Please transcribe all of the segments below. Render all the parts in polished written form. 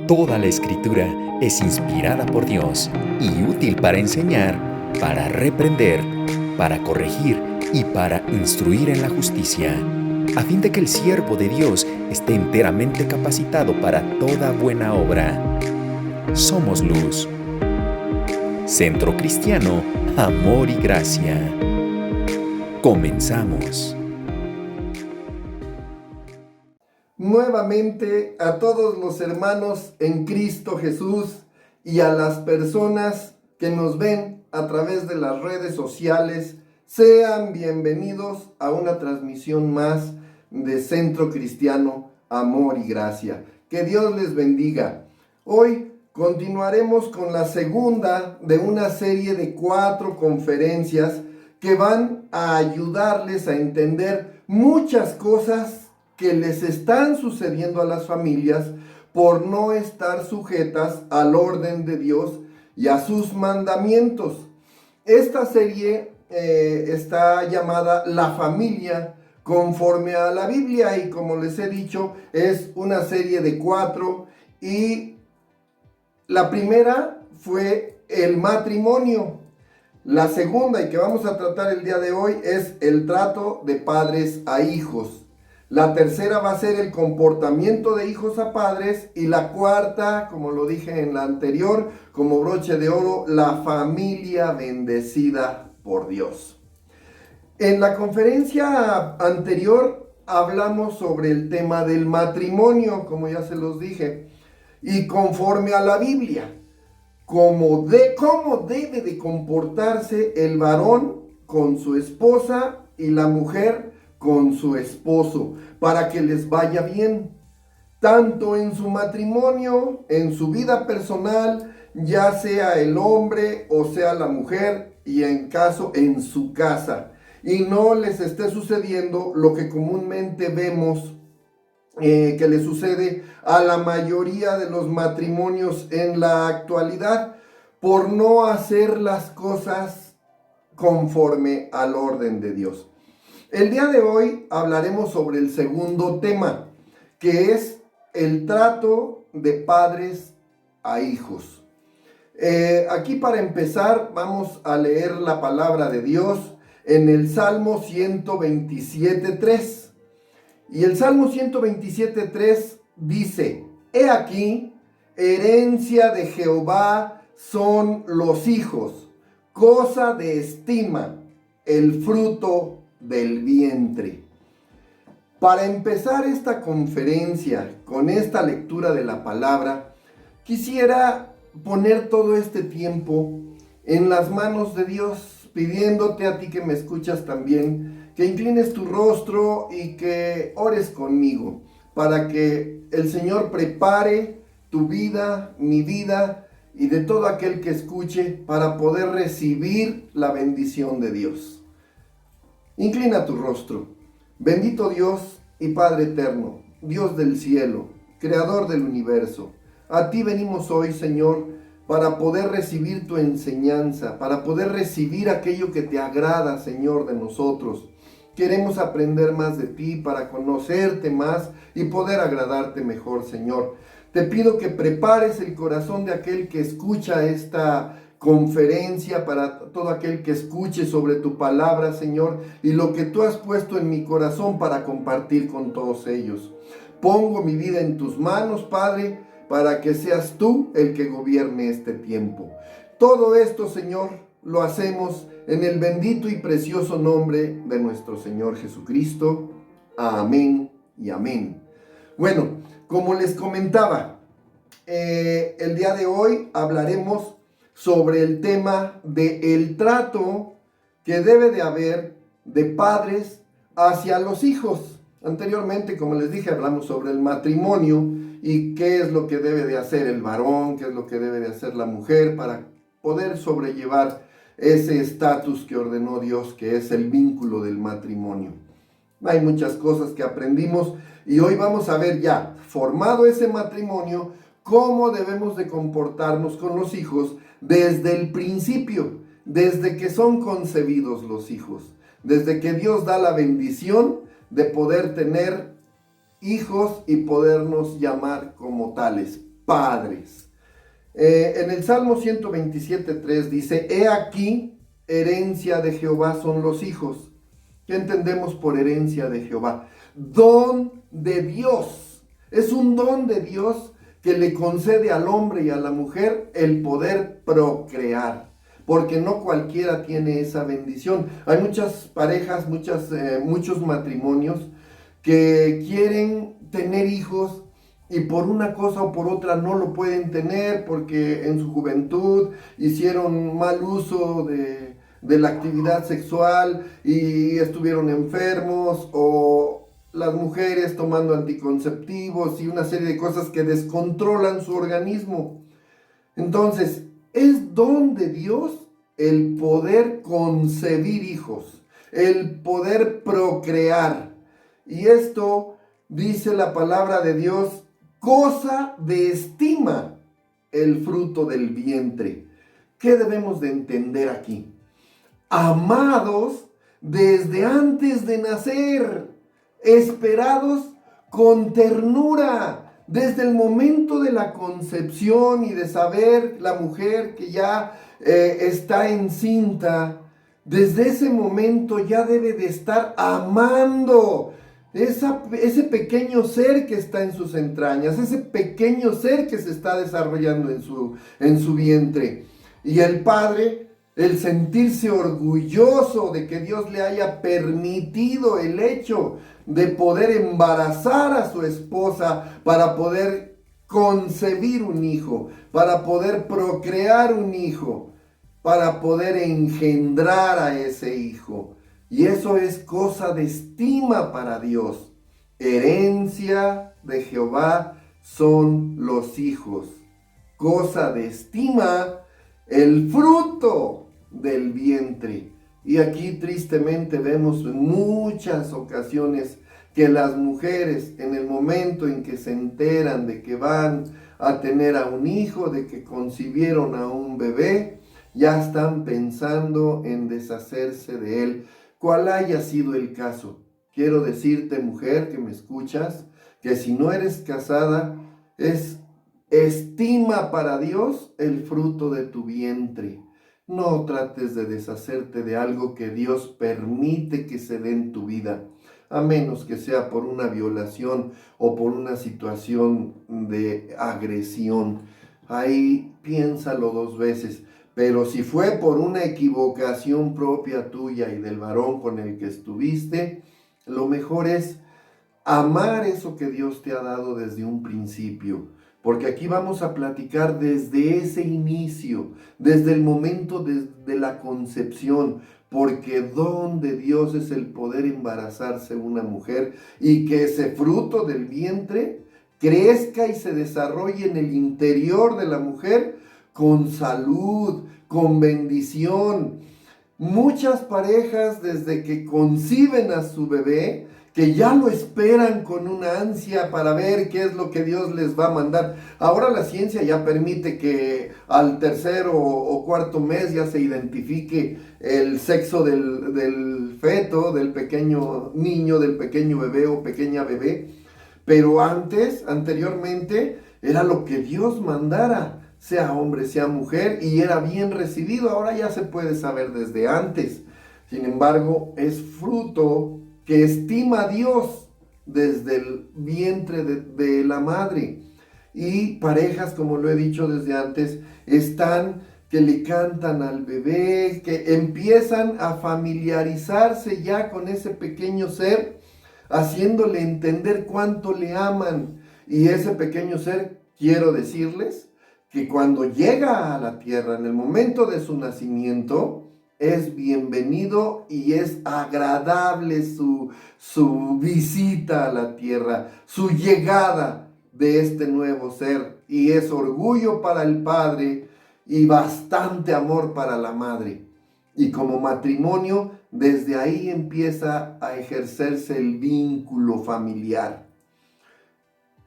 Toda la Escritura es inspirada por Dios y útil para enseñar, para reprender, para corregir y para instruir en la justicia, a fin de que el siervo de Dios esté enteramente capacitado para toda buena obra. Somos luz. Centro Cristiano, Amor y Gracia. Comenzamos. Nuevamente a todos los hermanos en Cristo Jesús y a las personas que nos ven a través de las redes sociales, sean bienvenidos a una transmisión más de Centro Cristiano, Amor y Gracia. Que Dios les bendiga. Hoy continuaremos con la segunda de una serie de 4 conferencias que van a ayudarles a entender muchas cosas que les están sucediendo a las familias por no estar sujetas al orden de Dios y a sus mandamientos. Esta serie está llamada La Familia conforme a la Biblia y, como les he dicho, es una serie de 4 y la primera fue el matrimonio. La segunda, y que vamos a tratar el día de hoy, es el trato de padres a hijos. La tercera va a ser el comportamiento de hijos a padres. Y la cuarta, como lo dije en la anterior, como broche de oro, la familia bendecida por Dios. En la conferencia anterior hablamos sobre el tema del matrimonio, como ya se los dije, y conforme a la Biblia, cómo debe de comportarse el varón con su esposa y la mujer con su esposo, para que les vaya bien, tanto en su matrimonio, en su vida personal, ya sea el hombre o sea la mujer, y en su casa, y no les esté sucediendo lo que comúnmente vemos que le sucede a la mayoría de los matrimonios en la actualidad, por no hacer las cosas conforme al orden de Dios. El día de hoy hablaremos sobre el segundo tema, que es el trato de padres a hijos. Aquí, para empezar, vamos a leer la palabra de Dios en el Salmo 127:3. Y el Salmo 127:3 dice: He aquí, herencia de Jehová son los hijos, cosa de estima, el fruto del vientre. Para empezar esta conferencia con esta lectura de la palabra, quisiera poner todo este tiempo en las manos de Dios, pidiéndote a ti que me escuchas también, que inclines tu rostro y que ores conmigo, para que el Señor prepare tu vida, mi vida y de todo aquel que escuche, para poder recibir la bendición de Dios. Inclina tu rostro. Bendito Dios y Padre eterno, Dios del cielo, Creador del universo, a ti venimos hoy, Señor, para poder recibir tu enseñanza, para poder recibir aquello que te agrada, Señor, de nosotros. Queremos aprender más de ti para conocerte más y poder agradarte mejor, Señor. Te pido que prepares el corazón de aquel que escucha esta conferencia, para todo aquel que escuche sobre tu palabra, Señor, y lo que tú has puesto en mi corazón para compartir con todos ellos. Pongo mi vida en tus manos, Padre, para que seas tú el que gobierne este tiempo. Todo esto, Señor, lo hacemos en el bendito y precioso nombre de nuestro Señor Jesucristo. Amén y amén. Bueno, como les comentaba, el día de hoy hablaremos sobre el tema del trato que debe de haber de padres hacia los hijos. Anteriormente, como les dije, hablamos sobre el matrimonio y qué es lo que debe de hacer el varón, qué es lo que debe de hacer la mujer para poder sobrellevar ese estatus que ordenó Dios, que es el vínculo del matrimonio. Hay muchas cosas que aprendimos y hoy vamos a ver, ya formado ese matrimonio, cómo debemos de comportarnos con los hijos desde el principio, desde que son concebidos los hijos, desde que Dios da la bendición de poder tener hijos y podernos llamar como tales. padres. En el Salmo 127:3 dice: He aquí, herencia de Jehová son los hijos. ¿Qué entendemos por herencia de Jehová? Don de Dios. Es un don de Dios que le concede al hombre y a la mujer el poder procrear, porque no cualquiera tiene esa bendición. Hay muchas parejas, muchos matrimonios que quieren tener hijos y por una cosa o por otra no lo pueden tener porque en su juventud hicieron mal uso de la actividad sexual y estuvieron enfermos, o las mujeres tomando anticonceptivos y una serie de cosas que descontrolan su organismo. Entonces, es don de Dios el poder concebir hijos, el poder procrear. Y esto, dice la palabra de Dios, cosa de estima el fruto del vientre. ¿Qué debemos de entender aquí? Amados desde antes de nacer, esperados con ternura, desde el momento de la concepción y de saber la mujer que ya está encinta, desde ese momento ya debe de estar amando ese pequeño ser que está en sus entrañas, ese pequeño ser que se está desarrollando en su vientre. Y el padre, el sentirse orgulloso de que Dios le haya permitido el hecho de poder embarazar a su esposa para poder concebir un hijo, para poder procrear un hijo, para poder engendrar a ese hijo. Y eso es cosa de estima para Dios. Herencia de Jehová son los hijos. Cosa de estima el fruto del vientre. Y aquí tristemente vemos en muchas ocasiones que las mujeres, en el momento en que se enteran de que van a tener a un hijo, de que concibieron a un bebé, ya están pensando en deshacerse de él, cual haya sido el caso. Quiero decirte, mujer que me escuchas, que si no eres casada, es estima para Dios el fruto de tu vientre. No trates de deshacerte de algo que Dios permite que se dé en tu vida, a menos que sea por una violación o por una situación de agresión. Ahí piénsalo dos veces. Pero si fue por una equivocación propia tuya y del varón con el que estuviste, lo mejor es amar eso que Dios te ha dado desde un principio. Porque aquí vamos a platicar desde ese inicio, desde el momento de la concepción, porque don de Dios es el poder embarazarse una mujer y que ese fruto del vientre crezca y se desarrolle en el interior de la mujer con salud, con bendición. Muchas parejas desde que conciben a su bebé, que ya lo esperan con una ansia para ver qué es lo que Dios les va a mandar. Ahora la ciencia ya permite que al tercer o cuarto mes ya se identifique el sexo del feto, del pequeño niño, del pequeño bebé o pequeña bebé. Pero anteriormente, era lo que Dios mandara, sea hombre, sea mujer, y era bien recibido. Ahora ya se puede saber desde antes. Sin embargo, es fruto que estima Dios desde el vientre de la madre. Y parejas, como lo he dicho desde antes, están que le cantan al bebé, que empiezan a familiarizarse ya con ese pequeño ser, haciéndole entender cuánto le aman. Y ese pequeño ser, quiero decirles, que cuando llega a la tierra, en el momento de su nacimiento, es bienvenido y es agradable su visita a la tierra, su llegada de este nuevo ser. Y es orgullo para el padre y bastante amor para la madre. Y como matrimonio, desde ahí empieza a ejercerse el vínculo familiar.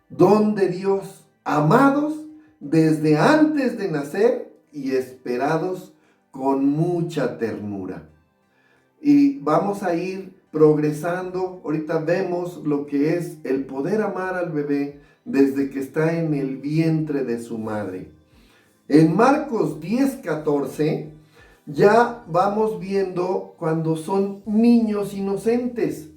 Don de Dios, amados desde antes de nacer y esperados con mucha ternura. Y vamos a ir progresando. Ahorita vemos lo que es el poder amar al bebé desde que está en el vientre de su madre. En Marcos 10:14 ya vamos viendo cuando son niños inocentes,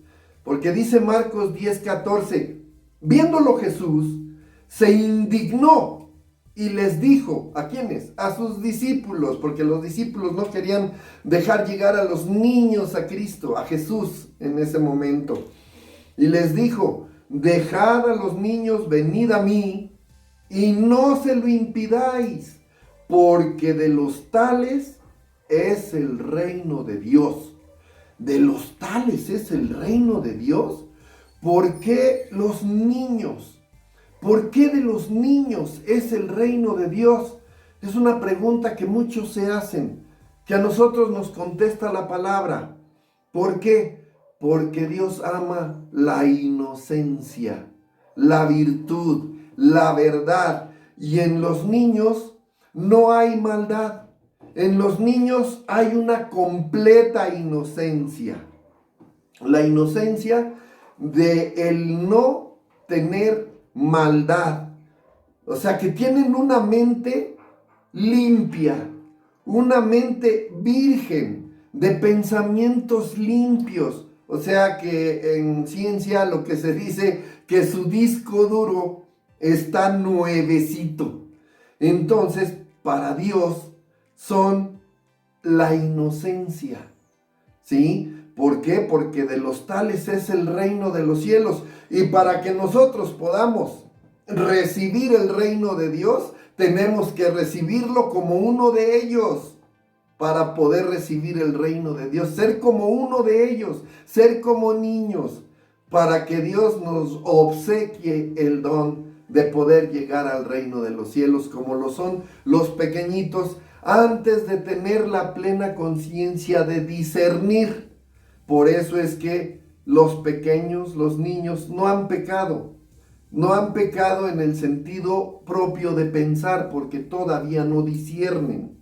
porque dice Marcos 10:14, viéndolo Jesús, se indignó y les dijo, ¿a quiénes? A sus discípulos, porque los discípulos no querían dejar llegar a los niños a Cristo, a Jesús en ese momento. Y les dijo, dejad a los niños, venid a mí, y no se lo impidáis, porque de los tales es el reino de Dios. De los tales es el reino de Dios. ¿Por qué los niños? ¿Por qué de los niños es el reino de Dios? Es una pregunta que muchos se hacen, que a nosotros nos contesta la palabra. ¿Por qué? Porque Dios ama la inocencia, la virtud, la verdad. Y en los niños no hay maldad. En los niños hay una completa inocencia. La inocencia de el no tener maldad. O sea, que tienen una mente limpia, una mente virgen, de pensamientos limpios. O sea que en ciencia lo que se dice que su disco duro está nuevecito. Entonces, para Dios son la inocencia, ¿sí? ¿Por qué? Porque de los tales es el reino de los cielos. Y para que nosotros podamos recibir el reino de Dios, tenemos que recibirlo como uno de ellos. Para poder recibir el reino de Dios, ser como uno de ellos, ser como niños, para que Dios nos obsequie el don de poder llegar al reino de los cielos, como lo son los pequeñitos, antes de tener la plena conciencia de discernir. Por eso es que los pequeños, los niños, no han pecado. No han pecado en el sentido propio de pensar, porque todavía no disciernen.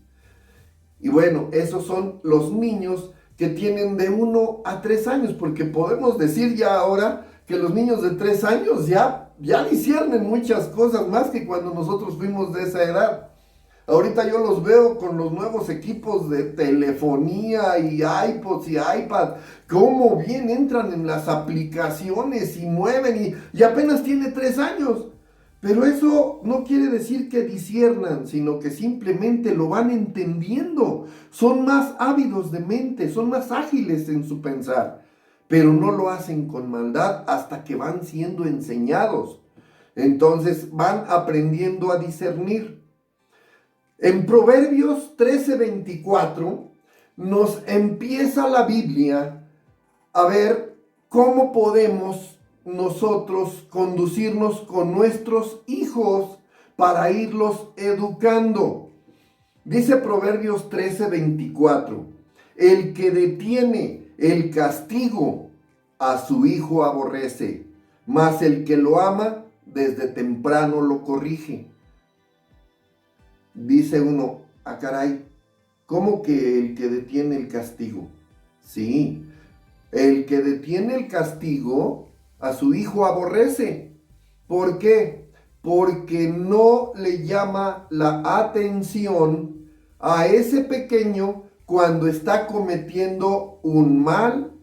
Y bueno, esos son los niños que tienen de 1 a 3 años, porque podemos decir ya ahora que los niños de 3 años ya disciernen muchas cosas más que cuando nosotros fuimos de esa edad. Ahorita yo los veo con los nuevos equipos de telefonía y iPods y iPad, cómo bien entran en las aplicaciones y mueven y apenas tiene 3 años. Pero eso no quiere decir que disciernan, sino que simplemente lo van entendiendo. Son más ávidos de mente, son más ágiles en su pensar, pero no lo hacen con maldad hasta que van siendo enseñados. Entonces van aprendiendo a discernir. En Proverbios 13:24 nos empieza la Biblia a ver cómo podemos nosotros conducirnos con nuestros hijos para irlos educando. Dice Proverbios 13:24, el que detiene el castigo a su hijo aborrece, mas el que lo ama desde temprano lo corrige. Dice uno, caray, ¿cómo que el que detiene el castigo? Sí, el que detiene el castigo a su hijo aborrece. ¿Por qué? Porque no le llama la atención a ese pequeño cuando está cometiendo un mal,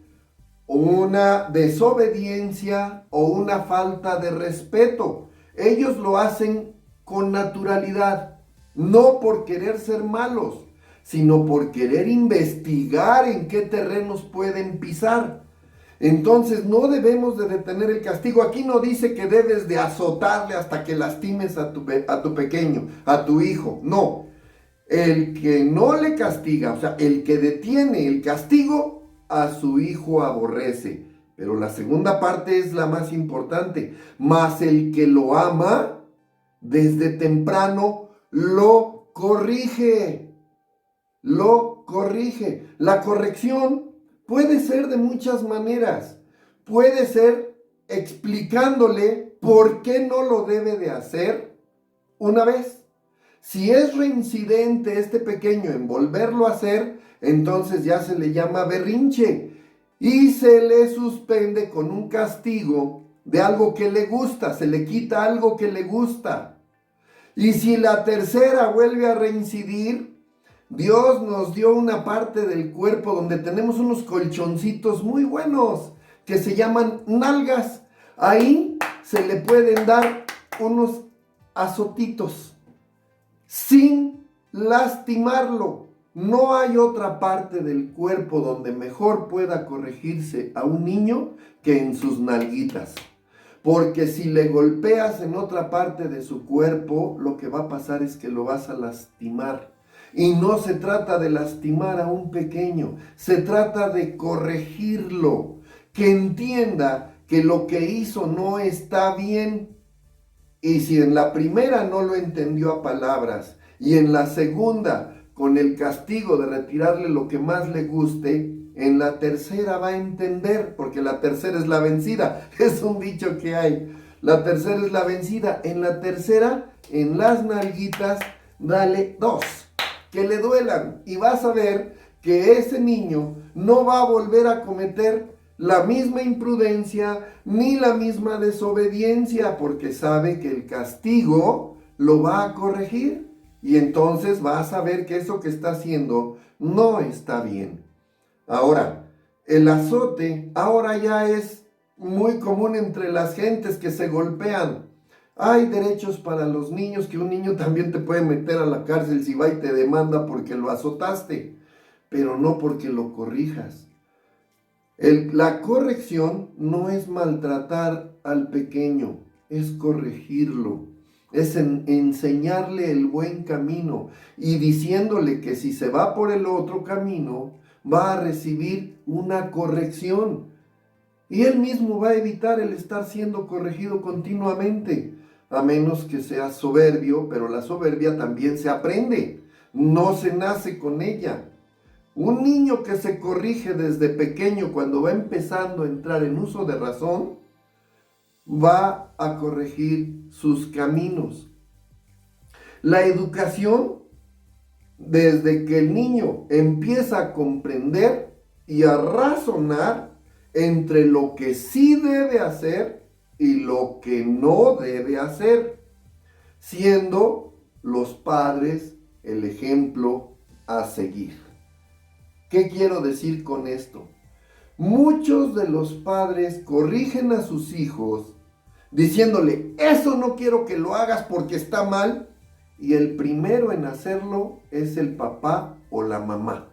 una desobediencia o una falta de respeto. Ellos lo hacen con naturalidad, no por querer ser malos, sino por querer investigar en qué terrenos pueden pisar. Entonces no debemos de detener el castigo. Aquí no dice que debes de azotarle hasta que lastimes a tu pequeño, a tu hijo. No, el que no le castiga, o sea, el que detiene el castigo, a su hijo aborrece. Pero la segunda parte es la más importante. Mas el que lo ama, desde temprano lo corrige. Lo corrige. La corrección puede ser de muchas maneras. Puede ser explicándole por qué no lo debe de hacer una vez. Si es reincidente este pequeño en volverlo a hacer, entonces ya se le llama berrinche y se le suspende con un castigo de algo que le gusta, se le quita algo que le gusta. Y si la tercera vuelve a reincidir, Dios nos dio una parte del cuerpo donde tenemos unos colchoncitos muy buenos que se llaman nalgas. Ahí se le pueden dar unos azotitos sin lastimarlo. No hay otra parte del cuerpo donde mejor pueda corregirse a un niño que en sus nalguitas. Porque si le golpeas en otra parte de su cuerpo, lo que va a pasar es que lo vas a lastimar. Y no se trata de lastimar a un pequeño, se trata de corregirlo, que entienda que lo que hizo no está bien. Y si en la primera no lo entendió a palabras, y en la segunda, con el castigo de retirarle lo que más le guste, en la tercera va a entender, porque la tercera es la vencida. Es un dicho que hay. La tercera es la vencida. En la tercera, en las nalguitas, dale 2, que le duelan. Y vas a ver que ese niño no va a volver a cometer la misma imprudencia ni la misma desobediencia, porque sabe que el castigo lo va a corregir. Y entonces vas a ver que eso que está haciendo no está bien. Ahora, el azote ahora ya es muy común entre las gentes que se golpean. Hay derechos para los niños, que un niño también te puede meter a la cárcel si va y te demanda porque lo azotaste, pero no porque lo corrijas. La corrección no es maltratar al pequeño, es corregirlo. Es enseñarle el buen camino y diciéndole que si se va por el otro camino, va a recibir una corrección. Y él mismo va a evitar el estar siendo corregido continuamente, a menos que sea soberbio, pero la soberbia también se aprende, no se nace con ella. Un niño que se corrige desde pequeño, cuando va empezando a entrar en uso de razón, va a corregir sus caminos. La educación, desde que el niño empieza a comprender y a razonar entre lo que sí debe hacer y lo que no debe hacer, siendo los padres el ejemplo a seguir. ¿Qué quiero decir con esto? Muchos de los padres corrigen a sus hijos diciéndole, eso no quiero que lo hagas porque está mal, y el primero en hacerlo es el papá o la mamá.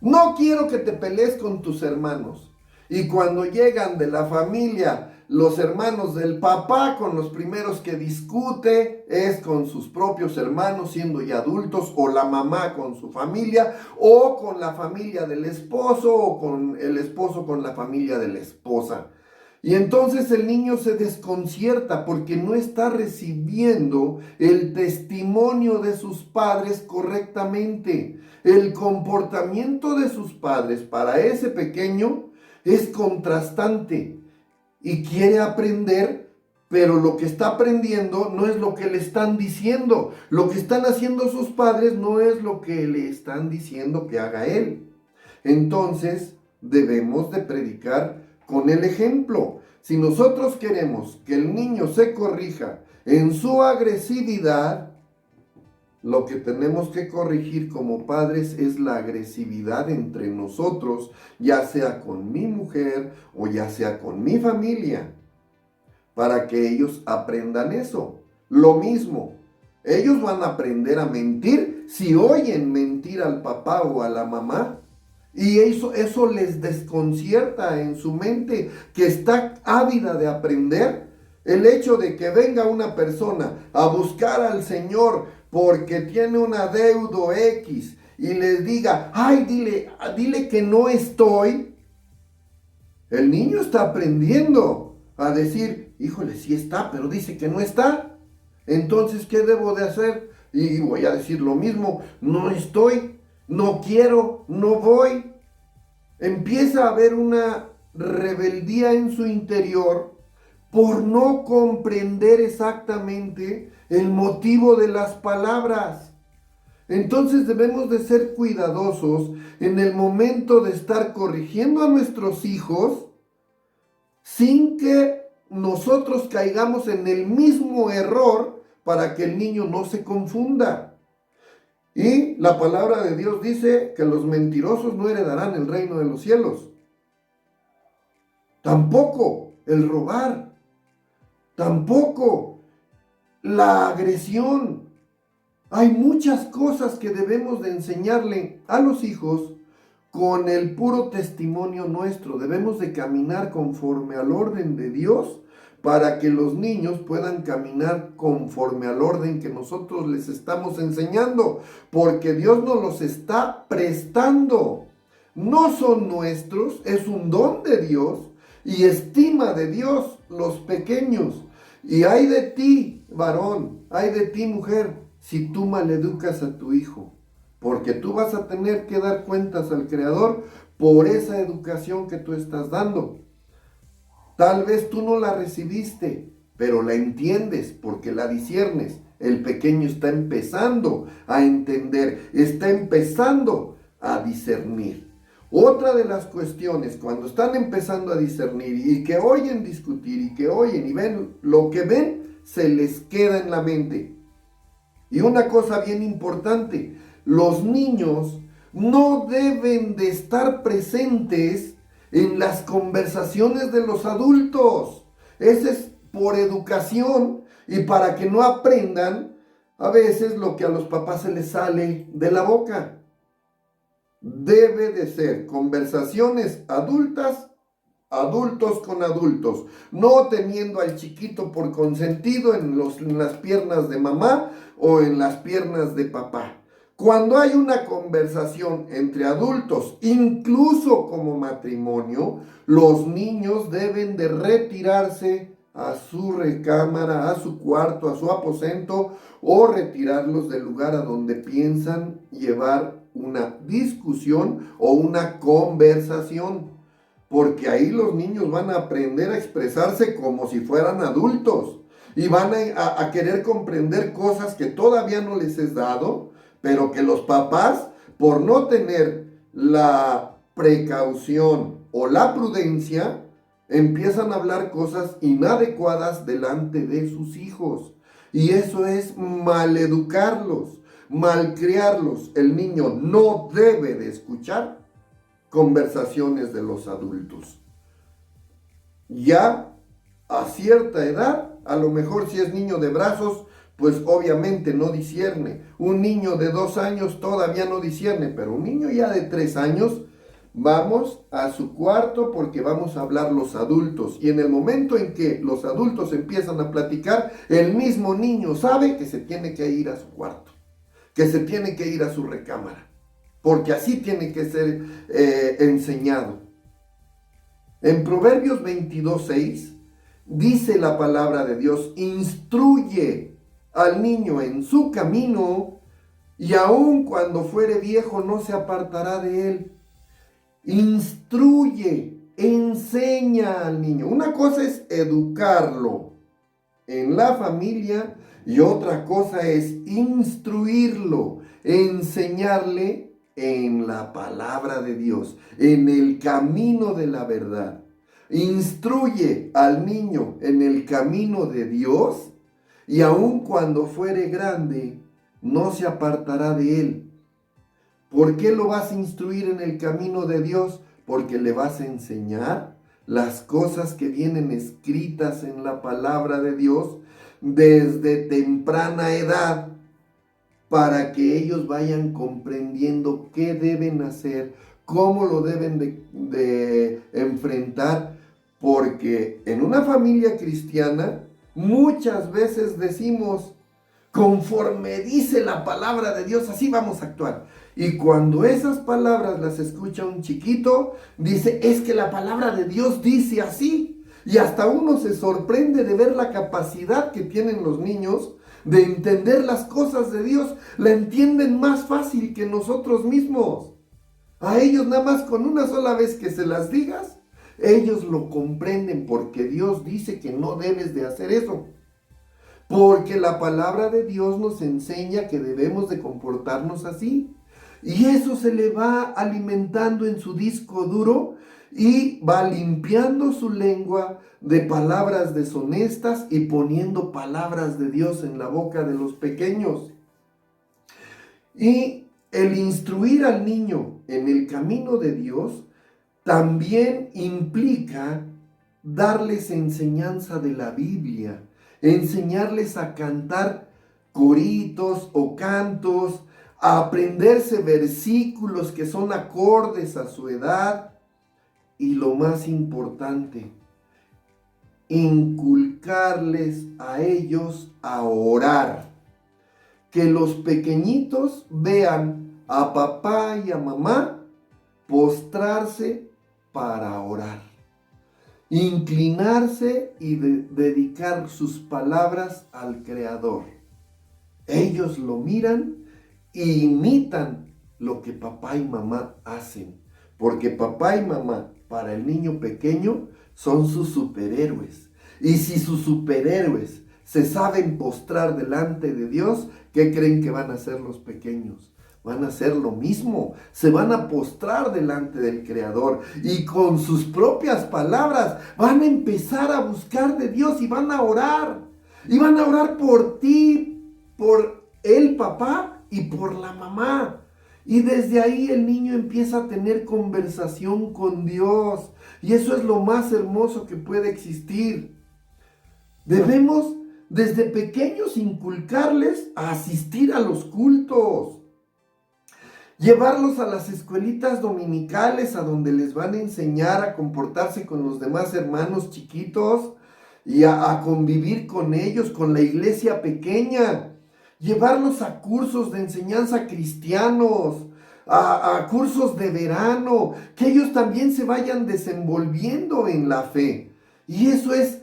No quiero que te pelees con tus hermanos. Y cuando llegan de la familia los hermanos del papá, con los primeros que discute es con sus propios hermanos siendo ya adultos, o la mamá con su familia, o con la familia del esposo, o con el esposo con la familia de la esposa. Y entonces el niño se desconcierta porque no está recibiendo el testimonio de sus padres correctamente. El comportamiento de sus padres para ese pequeño es contrastante y quiere aprender, pero lo que está aprendiendo no es lo que le están diciendo. Lo que están haciendo sus padres no es lo que le están diciendo que haga él. Entonces debemos de predicar con el ejemplo. Si nosotros queremos que el niño se corrija en su agresividad, lo que tenemos que corregir como padres es la agresividad entre nosotros, ya sea con mi mujer o ya sea con mi familia, para que ellos aprendan eso. Lo mismo, ellos van a aprender a mentir si oyen mentir al papá o a la mamá. Y eso les desconcierta en su mente, que está ávida de aprender. El hecho de que venga una persona a buscar al Señor porque tiene un adeudo X y les diga, ay, dile que no estoy. El niño está aprendiendo a decir, híjole, sí está, pero dice que no está. Entonces, ¿qué debo de hacer? Y voy a decir lo mismo, no estoy. No quiero, no voy. Empieza a haber una rebeldía en su interior por no comprender exactamente el motivo de las palabras. Entonces debemos de ser cuidadosos en el momento de estar corrigiendo a nuestros hijos sin que nosotros caigamos en el mismo error para que el niño no se confunda. Y la palabra de Dios dice que los mentirosos no heredarán el reino de los cielos. Tampoco el robar, tampoco la agresión. Hay muchas cosas que debemos de enseñarle a los hijos con el puro testimonio nuestro. Debemos de caminar conforme al orden de Dios para que los niños puedan caminar conforme al orden que nosotros les estamos enseñando, porque Dios nos los está prestando. No son nuestros, es un don de Dios y estima de Dios los pequeños. Y hay de ti, varón, hay de ti, mujer, si tú maleducas a tu hijo, porque tú vas a tener que dar cuentas al Creador por esa educación que tú estás dando. Tal vez tú no la recibiste, pero la entiendes porque la disiernes. El pequeño está empezando a entender, está empezando a discernir. Otra de las cuestiones, cuando están empezando a discernir y que oyen discutir y que oyen y ven, lo que ven se les queda en la mente. Y una cosa bien importante, los niños no deben de estar presentes en las conversaciones de los adultos. Ese es por educación y para que no aprendan a veces lo que a los papás se les sale de la boca. Debe de ser conversaciones adultas, adultos con adultos, no teniendo al chiquito por consentido en las piernas de mamá o en las piernas de papá. Cuando hay una conversación entre adultos, incluso como matrimonio, los niños deben de retirarse a su recámara, a su cuarto, a su aposento, o retirarlos del lugar a donde piensan llevar una discusión o una conversación, porque ahí los niños van a aprender a expresarse como si fueran adultos y van a querer comprender cosas que todavía no les es dado, pero que los papás, por no tener la precaución o la prudencia, empiezan a hablar cosas inadecuadas delante de sus hijos. Y eso es maleducarlos, malcriarlos. El niño no debe de escuchar conversaciones de los adultos. Ya a cierta edad, a lo mejor si es niño de brazos, pues obviamente no discierne. Un niño de 2 años todavía no discierne, pero un niño ya de 3 años, vamos a su cuarto porque vamos a hablar los adultos. Y en el momento en que los adultos empiezan a platicar, el mismo niño sabe que se tiene que ir a su cuarto, que se tiene que ir a su recámara, porque así tiene que ser enseñado. En Proverbios 22:6 dice la palabra de Dios: instruye al niño en su camino, y aun cuando fuere viejo no se apartará de él. Instruye, enseña al niño. Una cosa es educarlo en la familia y otra cosa es instruirlo, enseñarle en la palabra de Dios, en el camino de la verdad. Instruye al niño en el camino de Dios, y aun cuando fuere grande, no se apartará de él. ¿Por qué lo vas a instruir en el camino de Dios? Porque le vas a enseñar las cosas que vienen escritas en la palabra de Dios desde temprana edad, para que ellos vayan comprendiendo qué deben hacer, cómo lo deben de enfrentar, porque en una familia cristiana muchas veces decimos, conforme dice la palabra de Dios, así vamos a actuar. Y cuando esas palabras las escucha un chiquito, dice, es que la palabra de Dios dice así. Y hasta uno se sorprende de ver la capacidad que tienen los niños de entender las cosas de Dios. La entienden más fácil que nosotros mismos. A ellos nada más con una sola vez que se las digas, ellos lo comprenden, porque Dios dice que no debes de hacer eso. Porque la palabra de Dios nos enseña que debemos de comportarnos así. Y eso se le va alimentando en su disco duro, y va limpiando su lengua de palabras deshonestas y poniendo palabras de Dios en la boca de los pequeños. Y el instruir al niño en el camino de Dios también implica darles enseñanza de la Biblia, enseñarles a cantar coritos o cantos, a aprenderse versículos que son acordes a su edad y lo más importante, inculcarles a ellos a orar. Que los pequeñitos vean a papá y a mamá postrarse para orar, inclinarse y dedicar sus palabras al Creador. Ellos lo miran e imitan lo que papá y mamá hacen, porque papá y mamá para el niño pequeño son sus superhéroes. Y si sus superhéroes se saben postrar delante de Dios, ¿qué creen que van a hacer los pequeños? Van a hacer lo mismo, se van a postrar delante del Creador y con sus propias palabras van a empezar a buscar de Dios y van a orar. Y van a orar por ti, por el papá y por la mamá. Y desde ahí el niño empieza a tener conversación con Dios. Y eso es lo más hermoso que puede existir. Debemos desde pequeños inculcarles a asistir a los cultos. Llevarlos a las escuelitas dominicales a donde les van a enseñar a comportarse con los demás hermanos chiquitos y a convivir con ellos, con la iglesia pequeña. Llevarlos a cursos de enseñanza cristianos, a cursos de verano, que ellos también se vayan desenvolviendo en la fe. Y eso es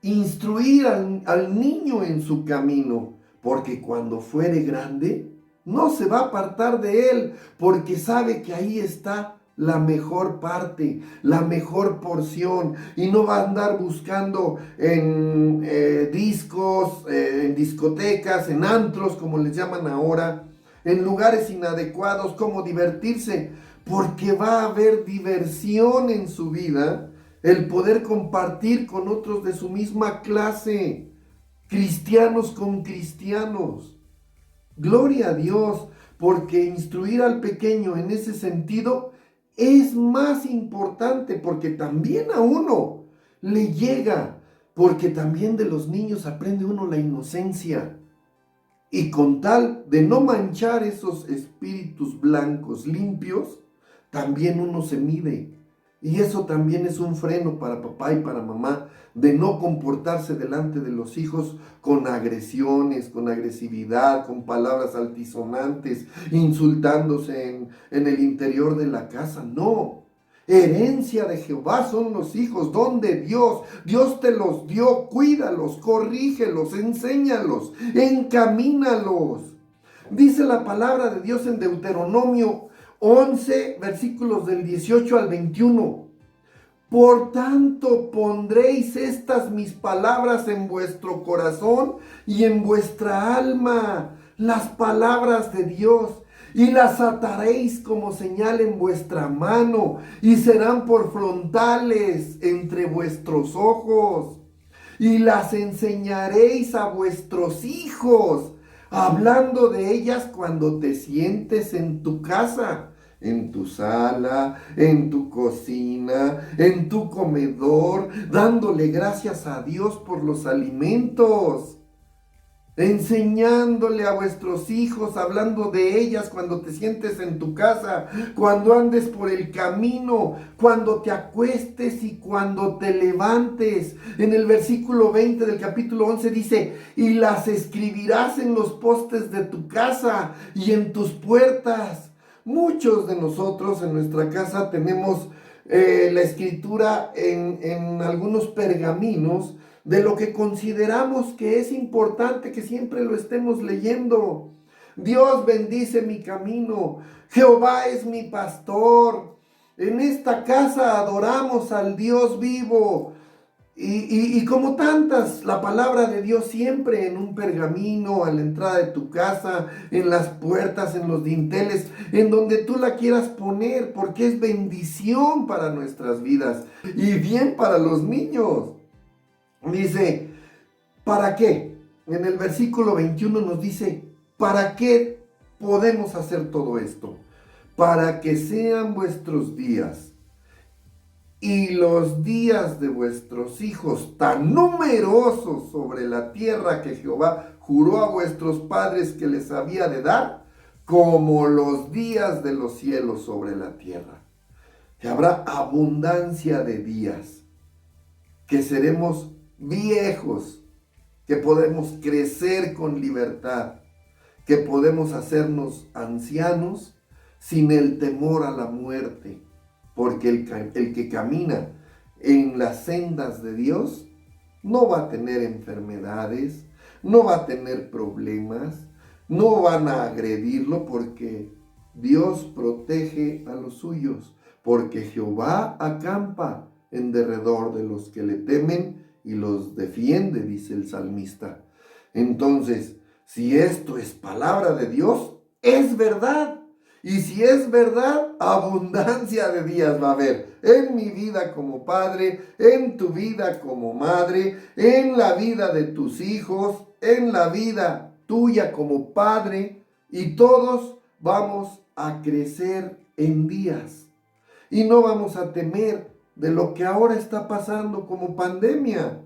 instruir al niño en su camino, porque cuando fuere grande, no se va a apartar de él, porque sabe que ahí está la mejor parte, la mejor porción, y no va a andar buscando en discos, en discotecas, en antros, como les llaman ahora, en lugares inadecuados, como divertirse, porque va a haber diversión en su vida, el poder compartir con otros de su misma clase, cristianos con cristianos. Gloria a Dios, porque instruir al pequeño en ese sentido es más importante, porque también a uno le llega, porque también de los niños aprende uno la inocencia. Y con tal de no manchar esos espíritus blancos limpios, también uno se mide. Y eso también es un freno para papá y para mamá, de no comportarse delante de los hijos con agresiones, con agresividad, con palabras altisonantes, insultándose en el interior de la casa. No. Herencia de Jehová son los hijos, don de Dios. Dios te los dio, cuídalos, corrígelos, enséñalos, encamínalos. Dice la palabra de Dios en Deuteronomio 11, versículos del 18 al 21. Por tanto, pondréis estas mis palabras en vuestro corazón y en vuestra alma, las palabras de Dios, y las ataréis como señal en vuestra mano, y serán por frontales entre vuestros ojos, y las enseñaréis a vuestros hijos, hablando de ellas cuando te sientes en tu casa, en tu sala, en tu cocina, en tu comedor, dándole gracias a Dios por los alimentos, enseñándole a vuestros hijos, hablando de ellas cuando te sientes en tu casa, cuando andes por el camino, cuando te acuestes y cuando te levantes. En el versículo 20 del capítulo 11 dice, y las escribirás en los postes de tu casa y en tus puertas. Muchos de nosotros en nuestra casa tenemos la escritura en algunos pergaminos de lo que consideramos que es importante que siempre lo estemos leyendo. Dios bendice mi camino, Jehová es mi pastor, en esta casa adoramos al Dios vivo. Y como tantas, la palabra de Dios siempre en un pergamino, a la entrada de tu casa, en las puertas, en los dinteles, en donde tú la quieras poner, porque es bendición para nuestras vidas y bien para los niños. Dice, ¿para qué? En el versículo 21 nos dice, ¿para qué podemos hacer todo esto? Para que sean vuestros días y los días de vuestros hijos tan numerosos sobre la tierra que Jehová juró a vuestros padres que les había de dar, como los días de los cielos sobre la tierra. Que habrá abundancia de días, que seremos viejos, que podemos crecer con libertad, que podemos hacernos ancianos sin el temor a la muerte, porque el que camina en las sendas de Dios no va a tener enfermedades, no va a tener problemas, no van a agredirlo, porque Dios protege a los suyos, porque Jehová acampa en derredor de los que le temen y los defiende, dice el salmista. Entonces, si esto es palabra de Dios, es verdad. Y si es verdad, abundancia de días va a haber en mi vida como padre, en tu vida como madre, en la vida de tus hijos, en la vida tuya como padre, y todos vamos a crecer en días. Y no vamos a temer de lo que ahora está pasando como pandemia.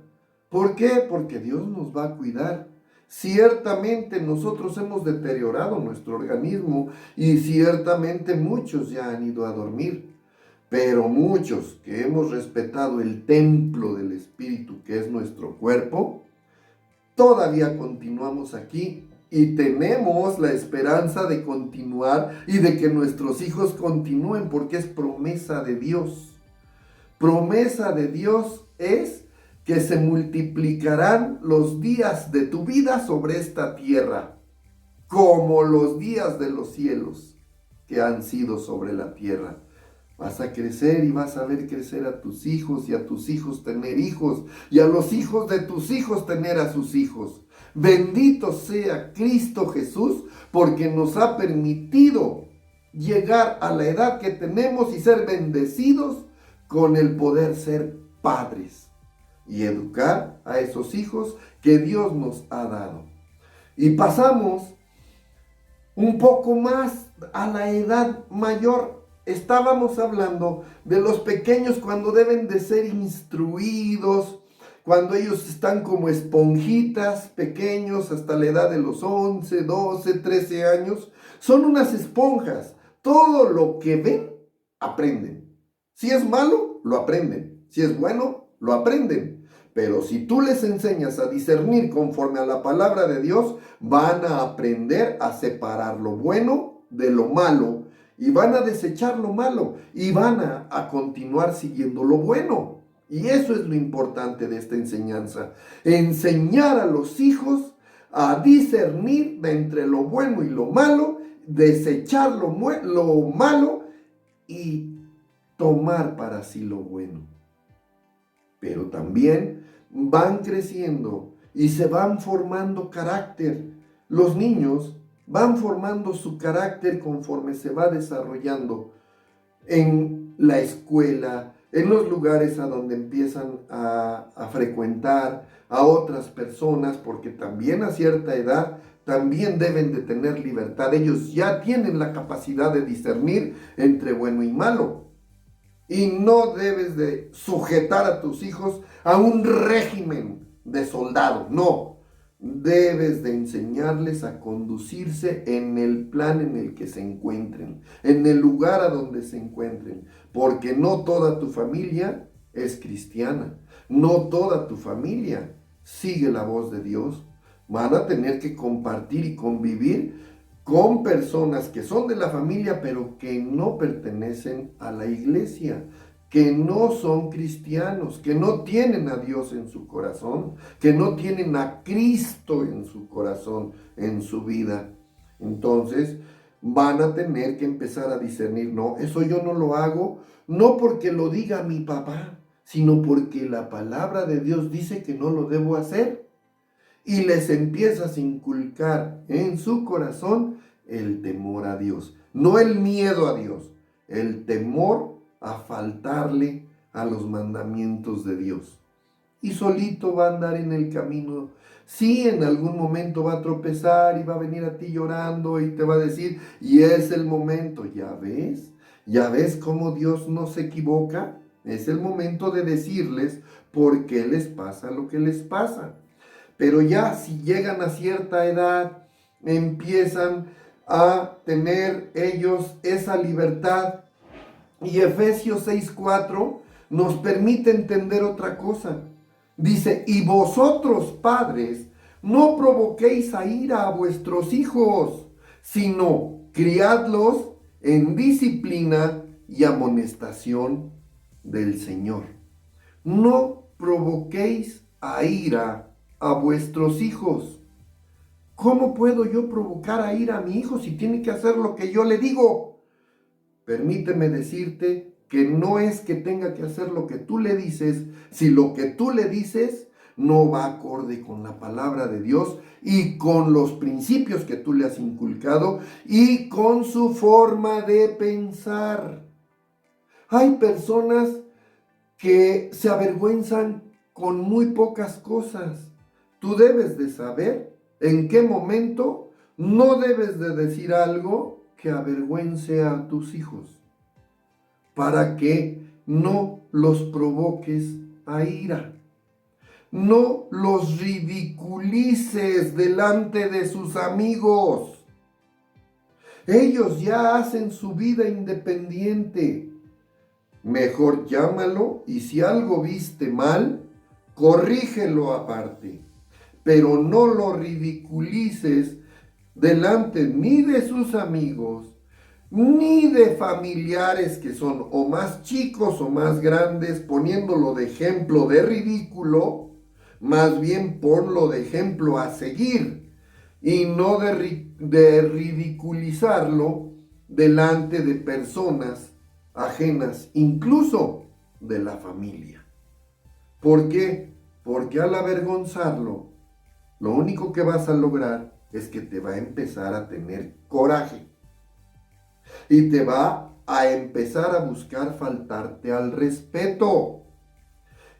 ¿Por qué? Porque Dios nos va a cuidar. Ciertamente nosotros hemos deteriorado nuestro organismo y ciertamente muchos ya han ido a dormir, pero muchos que hemos respetado el templo del Espíritu, que es nuestro cuerpo, todavía continuamos aquí y tenemos la esperanza de continuar y de que nuestros hijos continúen, porque es promesa de Dios. Promesa de Dios es que se multiplicarán los días de tu vida sobre esta tierra, como los días de los cielos que han sido sobre la tierra. Vas a crecer y vas a ver crecer a tus hijos, y a tus hijos tener hijos, y a los hijos de tus hijos tener a sus hijos. Bendito sea Cristo Jesús, porque nos ha permitido llegar a la edad que tenemos y ser bendecidos con el poder ser padres y educar a esos hijos que Dios nos ha dado. Y pasamos un poco más a la edad mayor. Estábamos hablando de los pequeños cuando deben de ser instruidos, cuando ellos están como esponjitas pequeños hasta la edad de los 11, 12, 13 años. Son unas esponjas. Todo lo que ven, aprenden. Si es malo, lo aprenden. Si es bueno, lo aprenden. Pero si tú les enseñas a discernir conforme a la palabra de Dios, van a aprender a separar lo bueno de lo malo, y van a desechar lo malo y van a continuar siguiendo lo bueno. Y eso es lo importante de esta enseñanza. Enseñar a los hijos a discernir de entre lo bueno y lo malo, desechar lo malo y tomar para sí lo bueno. Pero también van creciendo y se van formando carácter. Los niños van formando su carácter conforme se va desarrollando en la escuela, en los lugares a donde empiezan a frecuentar a otras personas, porque también a cierta edad también deben de tener libertad. Ellos ya tienen la capacidad de discernir entre bueno y malo. Y no debes de sujetar a tus hijos a un régimen de soldado, no. Debes de enseñarles a conducirse en el plan en el que se encuentren, en el lugar a donde se encuentren, porque no toda tu familia es cristiana, no toda tu familia sigue la voz de Dios. Van a tener que compartir y convivir con personas que son de la familia, pero que no pertenecen a la iglesia, que no son cristianos, que no tienen a Dios en su corazón, que no tienen a Cristo en su corazón, en su vida. Entonces van a tener que empezar a discernir, no, eso yo no lo hago, no porque lo diga mi papá, sino porque la palabra de Dios dice que no lo debo hacer. Y les empiezas a inculcar en su corazón el temor a Dios. No el miedo a Dios, el temor a faltarle a los mandamientos de Dios. Y solito va a andar en el camino. Sí, en algún momento va a tropezar y va a venir a ti llorando y te va a decir, y es el momento, ya ves cómo Dios no se equivoca. Es el momento de decirles por qué les pasa lo que les pasa. Pero ya si llegan a cierta edad, empiezan a tener ellos esa libertad. Y Efesios 6:4 nos permite entender otra cosa. Dice, y vosotros, padres, no provoquéis a ira a vuestros hijos, sino criadlos en disciplina y amonestación del Señor. No provoquéis a ira a vuestros hijos. ¿Cómo puedo yo provocar a ira a mi hijo si tiene que hacer lo que yo le digo? Permíteme decirte que no es que tenga que hacer lo que tú le dices, si lo que tú le dices no va acorde con la palabra de Dios y con los principios que tú le has inculcado y con su forma de pensar. Hay personas que se avergüenzan con muy pocas cosas. Tú debes de saber en qué momento no debes de decir algo que avergüence a tus hijos, para que no los provoques a ira. No los ridiculices delante de sus amigos. Ellos ya hacen su vida independiente. Mejor llámalo y si algo viste mal, corrígelo aparte. Pero no lo ridiculices delante ni de sus amigos, ni de familiares que son o más chicos o más grandes, poniéndolo de ejemplo de ridículo. Más bien ponlo de ejemplo a seguir y no de ridiculizarlo delante de personas ajenas, incluso de la familia. ¿Por qué? Porque al avergonzarlo, lo único que vas a lograr es que te va a empezar a tener coraje y te va a empezar a buscar faltarte al respeto.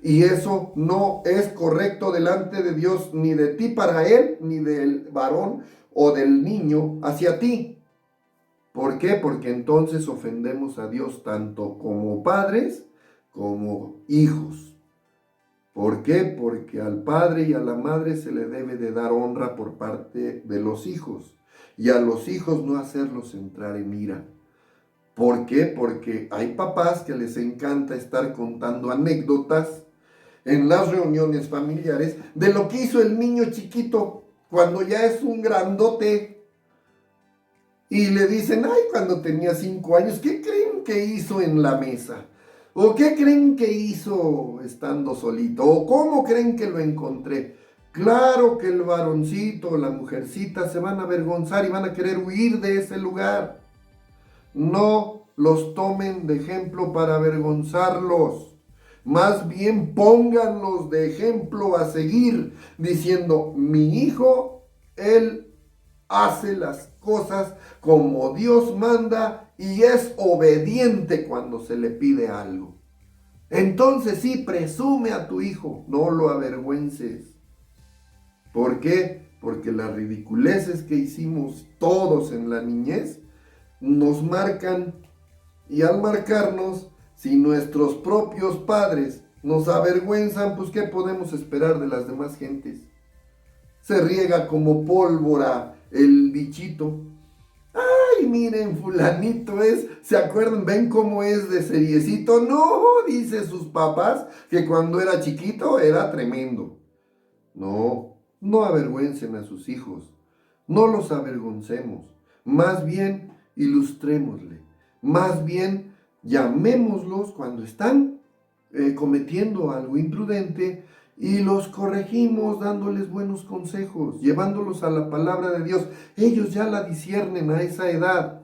Y eso no es correcto delante de Dios, ni de ti para él, ni del varón o del niño hacia ti. ¿Por qué? Porque entonces ofendemos a Dios tanto como padres como hijos. ¿Por qué? Porque al padre y a la madre se le debe de dar honra por parte de los hijos. Y a los hijos no hacerlos entrar en ira. ¿Por qué? Porque hay papás que les encanta estar contando anécdotas en las reuniones familiares de lo que hizo el niño chiquito cuando ya es un grandote. Y le dicen, ay, cuando tenía 5 años, ¿qué creen que hizo en la mesa? ¿O qué creen que hizo estando solito? ¿O cómo creen que lo encontré? Claro que el varoncito o la mujercita se van a avergonzar y van a querer huir de ese lugar. No los tomen de ejemplo para avergonzarlos. Más bien pónganlos de ejemplo a seguir, diciendo, mi hijo, él hace las cosas como Dios manda y es obediente cuando se le pide algo. Entonces sí, presume a tu hijo, no lo avergüences. ¿Por qué? Porque las ridiculeces que hicimos todos en la niñez nos marcan, y al marcarnos, si nuestros propios padres nos avergüenzan, pues ¿qué podemos esperar de las demás gentes? Se riega como pólvora el dichito. Ay, miren, fulanito es, ¿se acuerdan? ¿Ven cómo es de seriecito? No, dice sus papás, que cuando era chiquito era tremendo. No, no avergüencen a sus hijos, no los avergoncemos, más bien ilustrémosle, más bien llamémoslos cuando están cometiendo algo imprudente y los corregimos dándoles buenos consejos, llevándolos a la palabra de Dios. Ellos ya la disciernen a esa edad.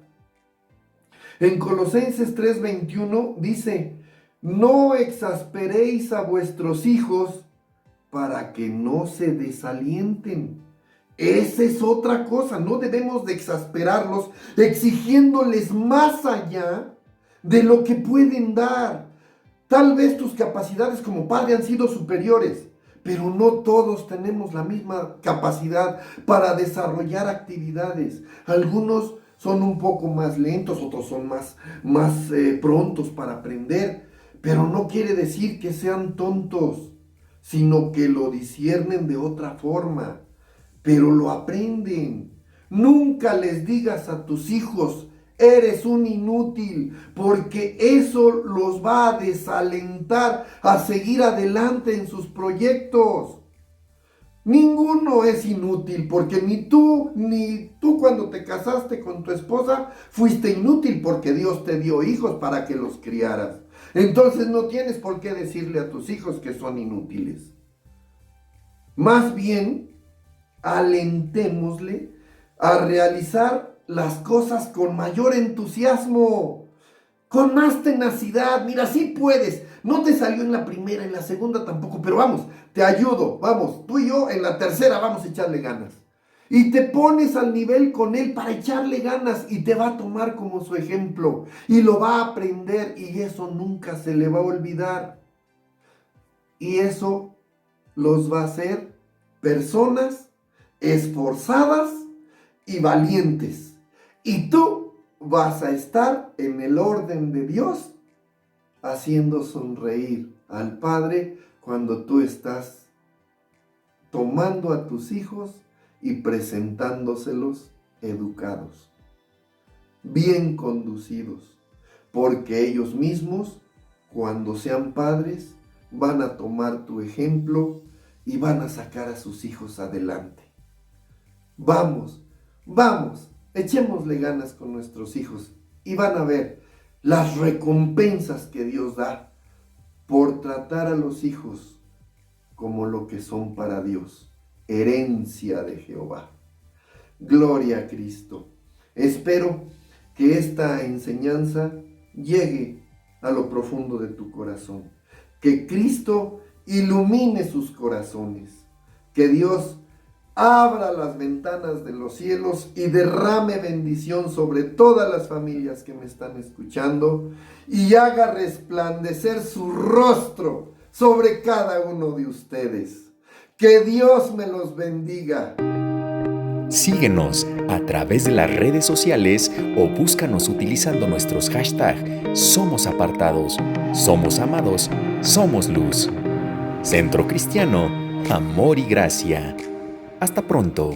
En Colosenses 3:21 dice, No exasperéis a vuestros hijos para que no se desalienten. Esa es otra cosa, no debemos de exasperarlos exigiéndoles más allá de lo que pueden dar. Tal vez tus capacidades como padre han sido superiores, pero no todos tenemos la misma capacidad para desarrollar actividades. Algunos son un poco más lentos, otros son más prontos para aprender, pero no quiere decir que sean tontos, sino que lo disciernen de otra forma, pero lo aprenden. Nunca les digas a tus hijos: eres un inútil, porque eso los va a desalentar a seguir adelante en sus proyectos. Ninguno es inútil, porque ni tú cuando te casaste con tu esposa fuiste inútil, porque Dios te dio hijos para que los criaras. Entonces no tienes por qué decirle a tus hijos que son inútiles. Más bien, alentémosle a realizar las cosas con mayor entusiasmo, con más tenacidad. Mira, sí puedes. No te salió en la primera, en la segunda tampoco, pero vamos, te ayudo. Vamos, tú y yo en la tercera vamos a echarle ganas. Y te pones al nivel con él para echarle ganas y te va a tomar como su ejemplo y lo va a aprender, y eso nunca se le va a olvidar. Y eso los va a hacer personas esforzadas y valientes. Y tú vas a estar en el orden de Dios, haciendo sonreír al Padre cuando tú estás tomando a tus hijos y presentándoselos educados, bien conducidos, porque ellos mismos, cuando sean padres, van a tomar tu ejemplo y van a sacar a sus hijos adelante. Vamos, echémosle ganas con nuestros hijos y van a ver las recompensas que Dios da por tratar a los hijos como lo que son para Dios, herencia de Jehová. Gloria a Cristo. Espero que esta enseñanza llegue a lo profundo de tu corazón, que Cristo ilumine sus corazones, que Dios abra las ventanas de los cielos y derrame bendición sobre todas las familias que me están escuchando y haga resplandecer su rostro sobre cada uno de ustedes. Que Dios me los bendiga. Síguenos a través de las redes sociales o búscanos utilizando nuestros hashtags Somos Apartados, Somos Amados, Somos Luz. Centro Cristiano, Amor y Gracia. Hasta pronto.